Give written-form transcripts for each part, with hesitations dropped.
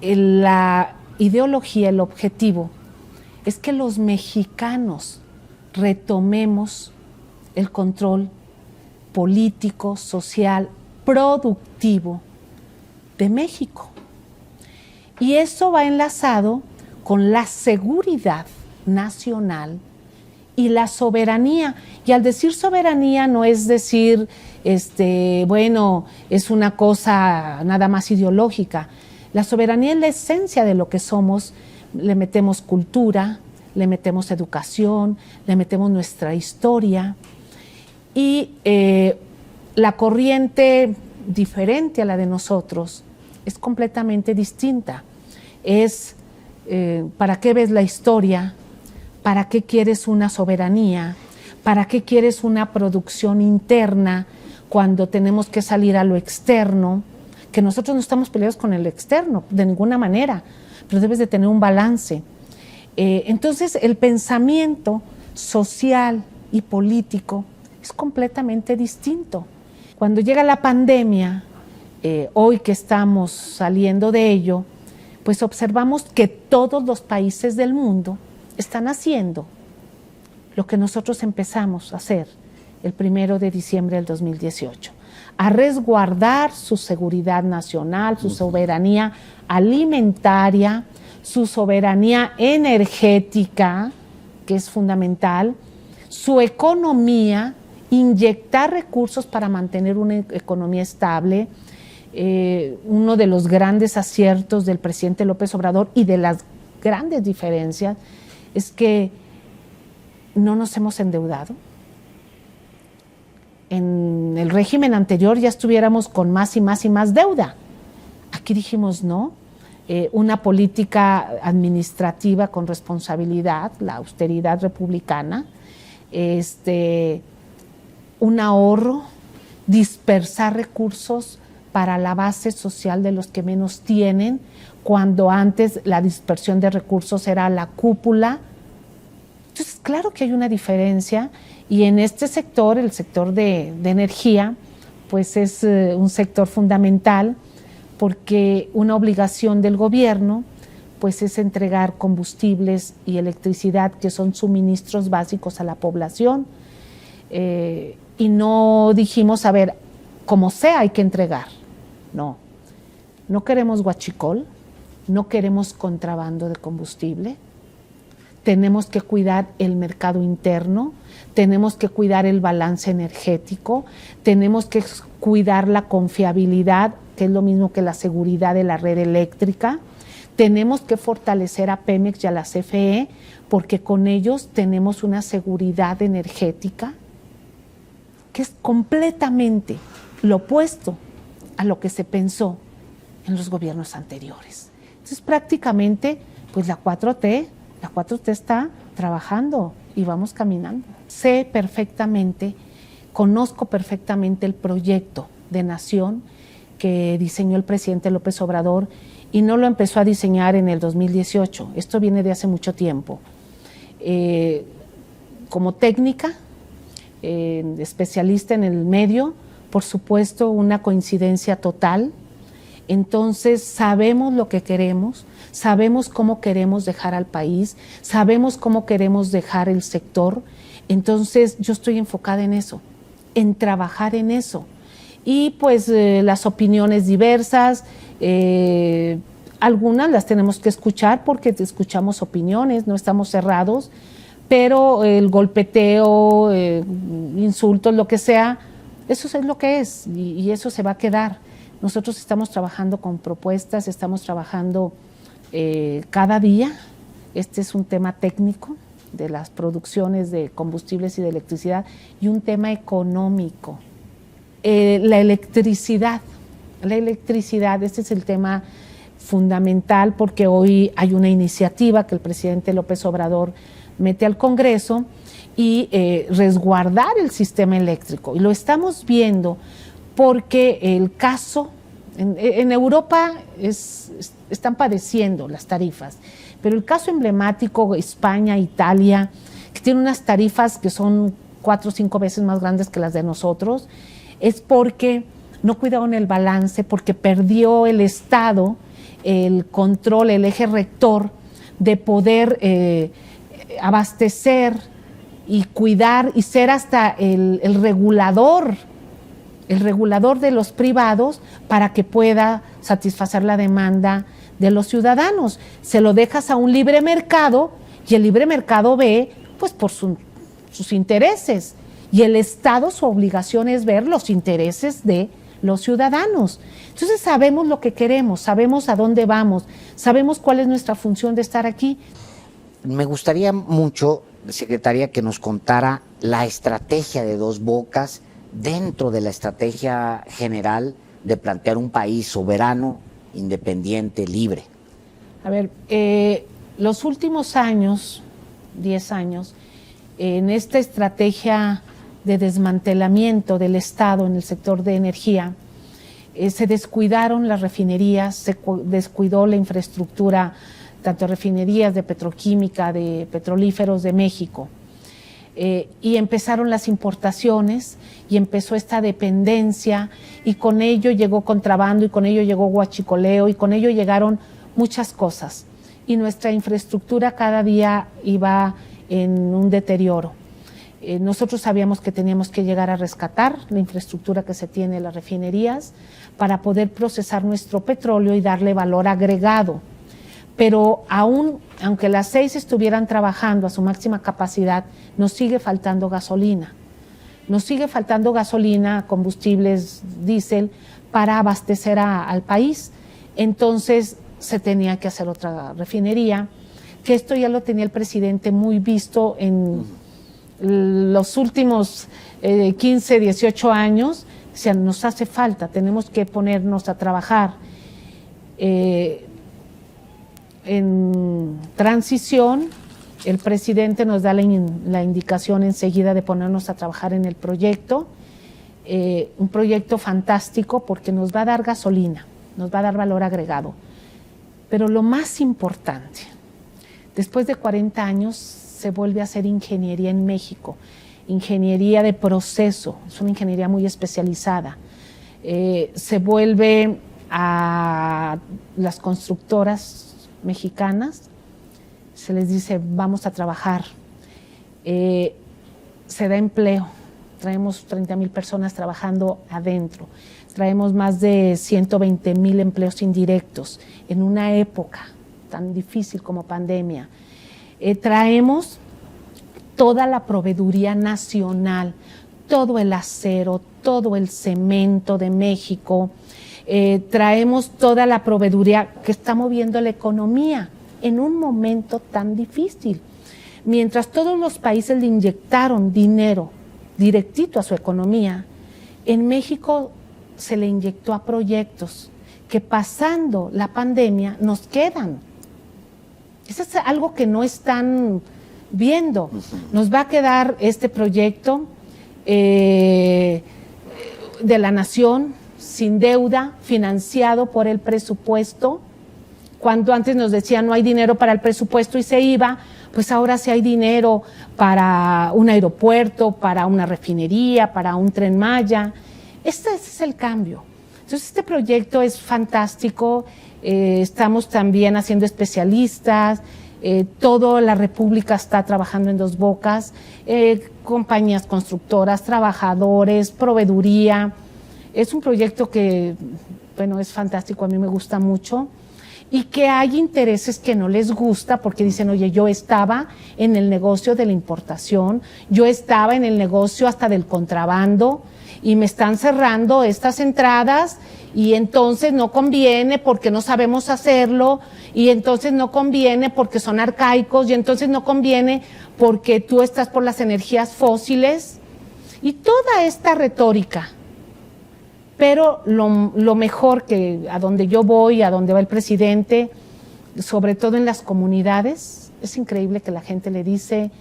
la ideología, el objetivo, es que los mexicanos retomemos el control político, social, productivo de México. Y eso va enlazado con la seguridad nacional y la soberanía. Y al decir soberanía no es decir, bueno, es una cosa nada más ideológica. La soberanía es la esencia de lo que somos. Le metemos cultura, le metemos educación, le metemos nuestra historia. Y la corriente diferente a la de nosotros es completamente distinta. Es ¿para qué ves la historia? ¿Para qué quieres una soberanía? ¿Para qué quieres una producción interna cuando tenemos que salir a lo externo? Que nosotros no estamos peleados con el externo, de ninguna manera, pero debes de tener un balance. Entonces, el pensamiento social y político es completamente distinto. Cuando llega la pandemia, hoy que estamos saliendo de ello, pues observamos que todos los países del mundo están haciendo lo que nosotros empezamos a hacer el 1 de diciembre del 2018, a resguardar su seguridad nacional, su soberanía alimentaria, su soberanía energética, que es fundamental, su economía, inyectar recursos para mantener una economía estable. Uno de los grandes aciertos del presidente López Obrador y de las grandes diferencias es que no nos hemos endeudado. En el régimen anterior ya estuviéramos con más y más y más deuda. Aquí dijimos no, una política administrativa con responsabilidad, la austeridad republicana, un ahorro, dispersar recursos para la base social de los que menos tienen, cuando antes la dispersión de recursos era la cúpula. Entonces, claro que hay una diferencia, y en este sector, el sector de energía, pues es un sector fundamental, porque una obligación del gobierno pues es entregar combustibles y electricidad, que son suministros básicos a la población, y no dijimos, a ver, como sea hay que entregar. No queremos huachicol, no queremos contrabando de combustible, tenemos que cuidar el mercado interno, tenemos que cuidar el balance energético, tenemos que cuidar la confiabilidad, que es lo mismo que la seguridad de la red eléctrica, tenemos que fortalecer a Pemex y a la CFE, porque con ellos tenemos una seguridad energética que es completamente lo opuesto a lo que se pensó en los gobiernos anteriores. Entonces, prácticamente, pues la 4T está trabajando y vamos caminando. Sé perfectamente, conozco perfectamente el proyecto de nación que diseñó el presidente López Obrador, y no lo empezó a diseñar en el 2018, esto viene de hace mucho tiempo. Como técnica, especialista en el medio, por supuesto, una coincidencia total. Entonces, sabemos lo que queremos, sabemos cómo queremos dejar al país, sabemos cómo queremos dejar el sector. Entonces, yo estoy enfocada en eso, en trabajar en eso. Y pues las opiniones diversas, algunas las tenemos que escuchar porque escuchamos opiniones, no estamos cerrados, pero el golpeteo, insultos, lo que sea, eso es lo que es, y eso se va a quedar. Nosotros estamos trabajando con propuestas, estamos trabajando cada día. Este es un tema técnico de las producciones de combustibles y de electricidad, y un tema económico. La electricidad, este es el tema fundamental, porque hoy hay una iniciativa que el presidente López Obrador mete al Congreso, y resguardar el sistema eléctrico. Y lo estamos viendo porque el caso, en Europa están padeciendo las tarifas, pero el caso emblemático, España, Italia, que tiene unas tarifas que son 4 o 5 veces más grandes que las de nosotros, es porque no cuidaron el balance, porque perdió el Estado el control, el eje rector de poder abastecer y cuidar y ser hasta el regulador de los privados para que pueda satisfacer la demanda de los ciudadanos. Se lo dejas a un libre mercado y el libre mercado ve pues por sus intereses, y el Estado, su obligación es ver los intereses de los ciudadanos. Entonces sabemos lo que queremos, sabemos a dónde vamos, sabemos cuál es nuestra función de estar aquí. Me gustaría mucho, secretaria, que nos contara la estrategia de Dos Bocas dentro de la estrategia general de plantear un país soberano, independiente, libre. A ver, los últimos años, 10 años, en esta estrategia de desmantelamiento del Estado en el sector de energía, se descuidaron las refinerías, se descuidó la infraestructura, tanto refinerías de petroquímica, de petrolíferos de México, y empezaron las importaciones y empezó esta dependencia, y con ello llegó contrabando, y con ello llegó huachicoleo, y con ello llegaron muchas cosas, y nuestra infraestructura cada día iba en un deterioro. Nosotros sabíamos que teníamos que llegar a rescatar la infraestructura que se tiene en las refinerías para poder procesar nuestro petróleo y darle valor agregado. Pero aunque las 6 estuvieran trabajando a su máxima capacidad, nos sigue faltando gasolina. Nos sigue faltando gasolina, combustibles diésel, para abastecer al país. Entonces se tenía que hacer otra refinería, que esto ya lo tenía el presidente muy visto en los últimos 15, 18 años. O sea, nos hace falta, tenemos que ponernos a trabajar en transición. El presidente nos da la indicación enseguida de ponernos a trabajar en el proyecto, un proyecto fantástico porque nos va a dar gasolina, nos va a dar valor agregado. Pero lo más importante, después de 40 años se vuelve a hacer ingeniería en México, ingeniería de proceso, es una ingeniería muy especializada. Se vuelve a las constructoras mexicanas, se les dice vamos a trabajar, se da empleo, traemos 30,000 personas trabajando adentro, traemos más de 120,000 empleos indirectos en una época tan difícil como pandemia. Traemos toda la proveeduría nacional, todo el acero, todo el cemento de México, traemos toda la proveeduría que está moviendo la economía en un momento tan difícil. Mientras todos los países le inyectaron dinero directito a su economía, en México se le inyectó a proyectos que pasando la pandemia nos quedan. Eso es algo que no están viendo. Nos va a quedar este proyecto de la nación, sin deuda, financiado por el presupuesto. Cuando antes nos decían no hay dinero para el presupuesto y se iba, pues ahora sí hay dinero para un aeropuerto, para una refinería, para un Tren Maya. Ese es el cambio. Entonces este proyecto es fantástico. Estamos también haciendo especialistas, toda la República está trabajando en Dos Bocas, compañías constructoras, trabajadores, proveeduría. Es un proyecto que, bueno, es fantástico, a mí me gusta mucho, y que hay intereses que no les gusta porque dicen, oye, yo estaba en el negocio de la importación, yo estaba en el negocio hasta del contrabando, y me están cerrando estas entradas, y entonces no conviene porque no sabemos hacerlo, y entonces no conviene porque son arcaicos, y entonces no conviene porque tú estás por las energías fósiles, y toda esta retórica. Pero lo mejor que a donde yo voy, a donde va el presidente, sobre todo en las comunidades, es increíble que la gente le dice,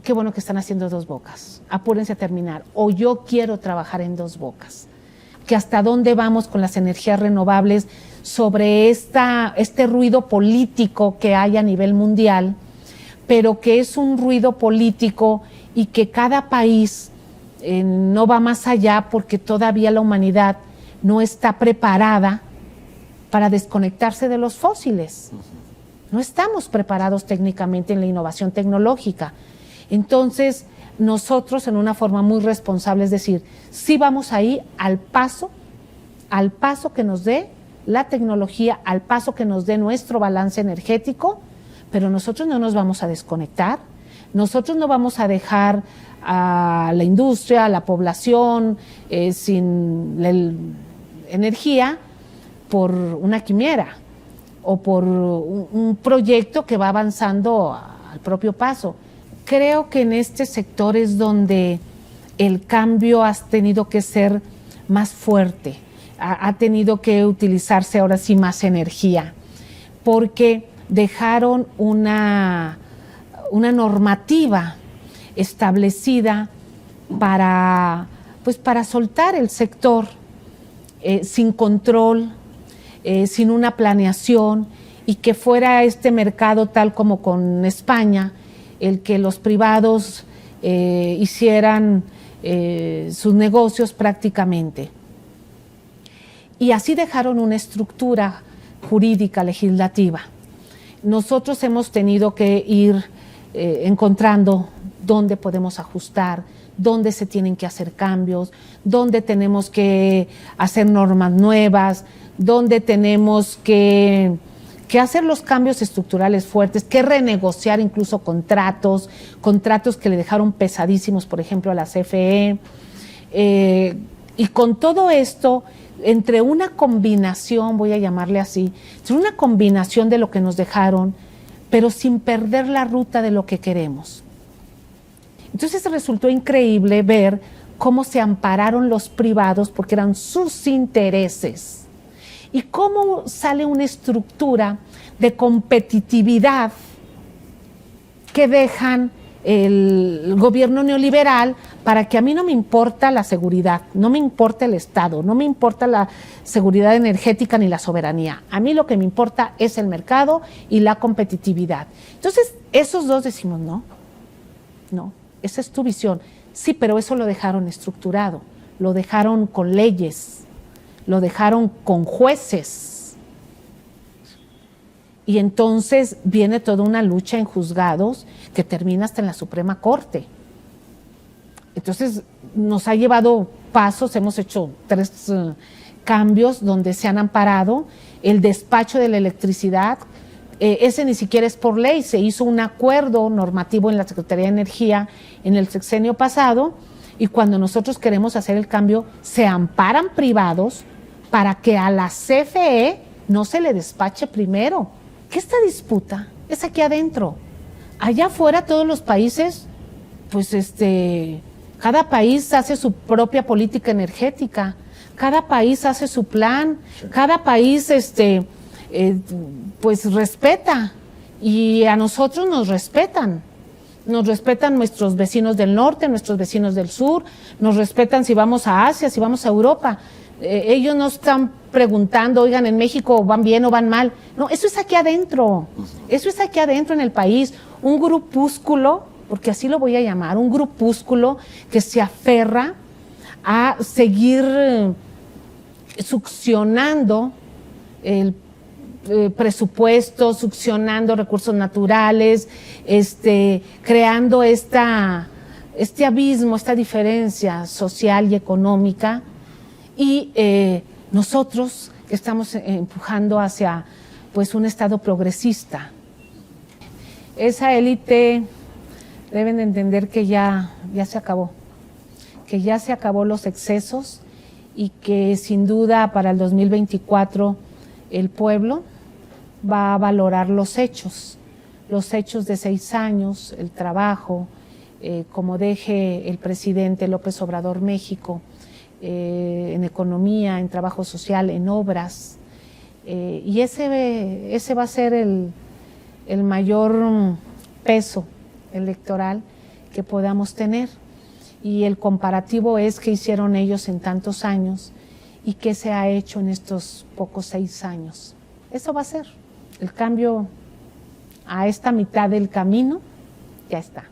qué bueno que están haciendo Dos Bocas, apúrense a terminar, o yo quiero trabajar en Dos Bocas. Que hasta dónde vamos con las energías renovables, sobre este ruido político que hay a nivel mundial, pero que es un ruido político y que cada país no va más allá porque todavía la humanidad no está preparada para desconectarse de los fósiles. No estamos preparados técnicamente en la innovación tecnológica. Entonces, nosotros en una forma muy responsable, es decir, sí vamos ahí al paso que nos dé la tecnología, al paso que nos dé nuestro balance energético, pero nosotros no nos vamos a desconectar, nosotros no vamos a dejar a la industria, a la población sin energía por una quimera o por un proyecto que va avanzando al propio paso. Creo que en este sector es donde el cambio ha tenido que ser más fuerte, ha tenido que utilizarse ahora sí más energía, porque dejaron una normativa establecida para soltar el sector sin control, sin una planeación, y que fuera este mercado tal como con España, el que los privados hicieran sus negocios prácticamente. Y así dejaron una estructura jurídica, legislativa. Nosotros hemos tenido que ir encontrando dónde podemos ajustar, dónde se tienen que hacer cambios, dónde tenemos que hacer normas nuevas, dónde tenemos que hacer los cambios estructurales fuertes, que renegociar incluso contratos que le dejaron pesadísimos, por ejemplo, a la CFE. Y con todo esto, entre una combinación, voy a llamarle así, entre una combinación de lo que nos dejaron, pero sin perder la ruta de lo que queremos. Entonces resultó increíble ver cómo se ampararon los privados porque eran sus intereses y cómo sale una estructura de competitividad que dejan el gobierno neoliberal para que a mí no me importa la seguridad, no me importa el Estado, no me importa la seguridad energética ni la soberanía. A mí lo que me importa es el mercado y la competitividad. Entonces, esos dos decimos, no, esa es tu visión. Sí, pero eso lo dejaron estructurado, lo dejaron con leyes, lo dejaron con jueces. Y entonces viene toda una lucha en juzgados que termina hasta en la Suprema Corte. Entonces nos ha llevado pasos, hemos hecho 3 cambios donde se han amparado el despacho de la electricidad. Ese ni siquiera es por ley, se hizo un acuerdo normativo en la Secretaría de Energía en el sexenio pasado, y cuando nosotros queremos hacer el cambio se amparan privados para que a la CFE no se le despache primero. Que esta disputa es aquí adentro. Allá afuera todos los países, pues cada país hace su propia política energética, cada país hace su plan, cada país pues respeta, y a nosotros nos respetan nuestros vecinos del norte, nuestros vecinos del sur, nos respetan si vamos a Asia, si vamos a Europa. Ellos no están preguntando, oigan, en México van bien o van mal. No, eso es aquí adentro, eso es aquí adentro en el país. Un grupúsculo, porque así lo voy a llamar, un grupúsculo que se aferra a seguir succionando el presupuesto, succionando recursos naturales, creando este abismo, esta diferencia social y económica. Y nosotros estamos empujando hacia pues un Estado progresista. Esa élite deben de entender que ya se acabó, que ya se acabó los excesos, y que sin duda para el 2024 el pueblo va a valorar los hechos de 6 años, el trabajo, como deje el presidente López Obrador México, en economía, en trabajo social, en obras, y ese va a ser el mayor peso electoral que podamos tener, y el comparativo es qué hicieron ellos en tantos años y qué se ha hecho en estos pocos 6 años. Eso va a ser el cambio. A esta mitad del camino ya está.